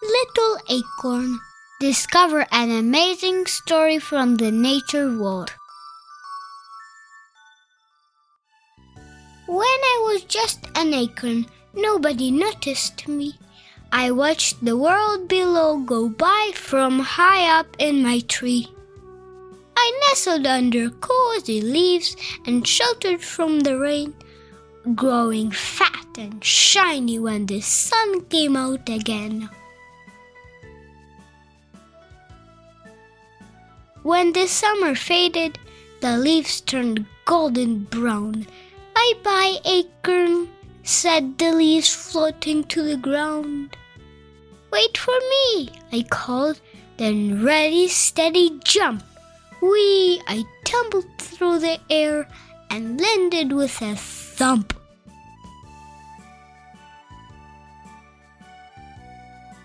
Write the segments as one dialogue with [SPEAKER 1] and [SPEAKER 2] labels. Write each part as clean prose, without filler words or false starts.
[SPEAKER 1] Little Acorn. Discover an amazing story from the nature world. When I was just an acorn, nobody noticed me. I watched the world below go by from high up in my tree. I nestled under cozy leaves and sheltered from the rain, growing fat and shiny when the sun came out again. When the summer faded, the leaves turned golden brown. "Bye-bye, acorn," said the leaves floating to the ground. "Wait for me," I called, then ready, steady, jump. Whee! I tumbled through the air and landed with a thump.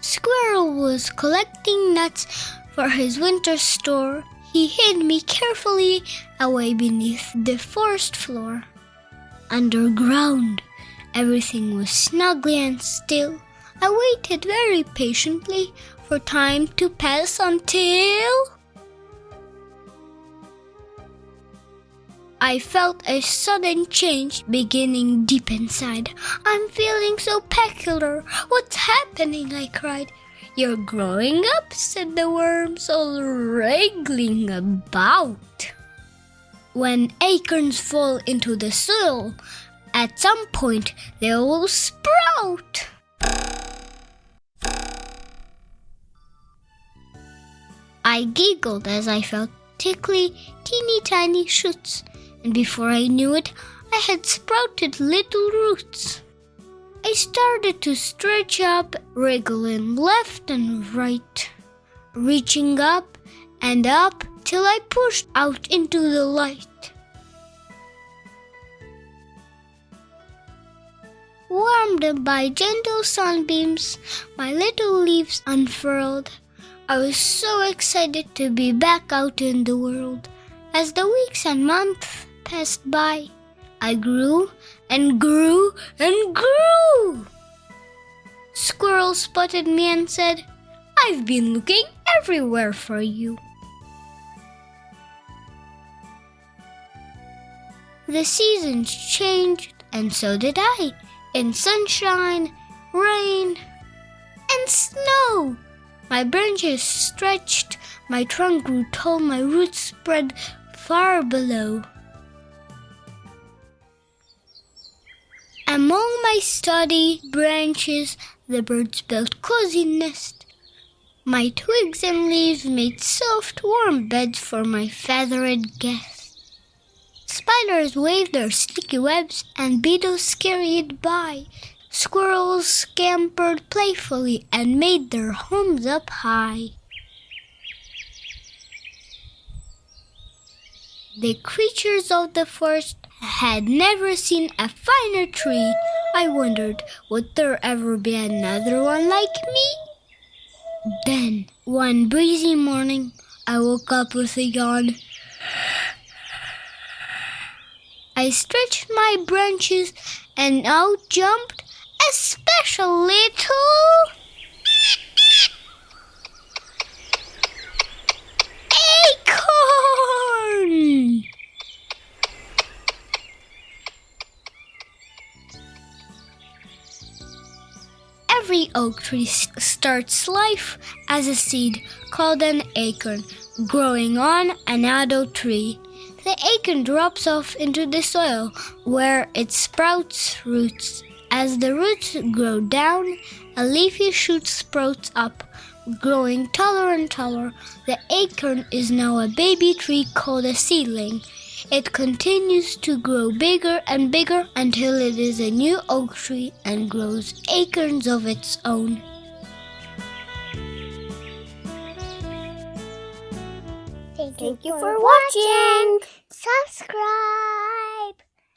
[SPEAKER 1] Squirrel was collecting nuts for his winter store. He hid me carefully away beneath the forest floor. Underground, everything was snugly and still. I waited very patiently for time to pass until I felt a sudden change beginning deep inside. "I'm feeling so peculiar. What's happening?" I cried. "You're growing up," said the worms, all wriggling about. When acorns fall into the soil, at some point they will sprout. I giggled as I felt tickly, teeny tiny shoots, and before I knew it, I had sprouted little roots. I started to stretch up, wriggling left and right, reaching up and up till I pushed out into the light. Warmed by gentle sunbeams, my little leaves unfurled. I was so excited to be back out in the world. As the weeks and months passed by, I grew and grew and grew. Squirrel spotted me and said, "I've been looking everywhere for you." The seasons changed, and so did I, in sunshine, rain, and snow. My branches stretched, my trunk grew tall, my roots spread far below. Among my sturdy branches, the birds built cozy nests. My twigs and leaves made soft, warm beds for my feathered guests. Spiders waved their sticky webs, and beetles scurried by. Squirrels scampered playfully and made their homes up high. The creatures of the forest had never seen a finer tree. I wondered, would there ever be another one like me? Then, one breezy morning, I woke up with a yawn. I stretched my branches and out jumped a special little acorn! Every oak tree starts life as a seed called an acorn, growing on an adult tree. The acorn drops off into the soil where it sprouts roots. As the roots grow down, a leafy shoot sprouts up, growing taller and taller. The acorn is now a baby tree called a seedling. It continues to grow bigger and bigger until it is a new oak tree and grows acorns of its own.
[SPEAKER 2] Thank you for watching. Subscribe.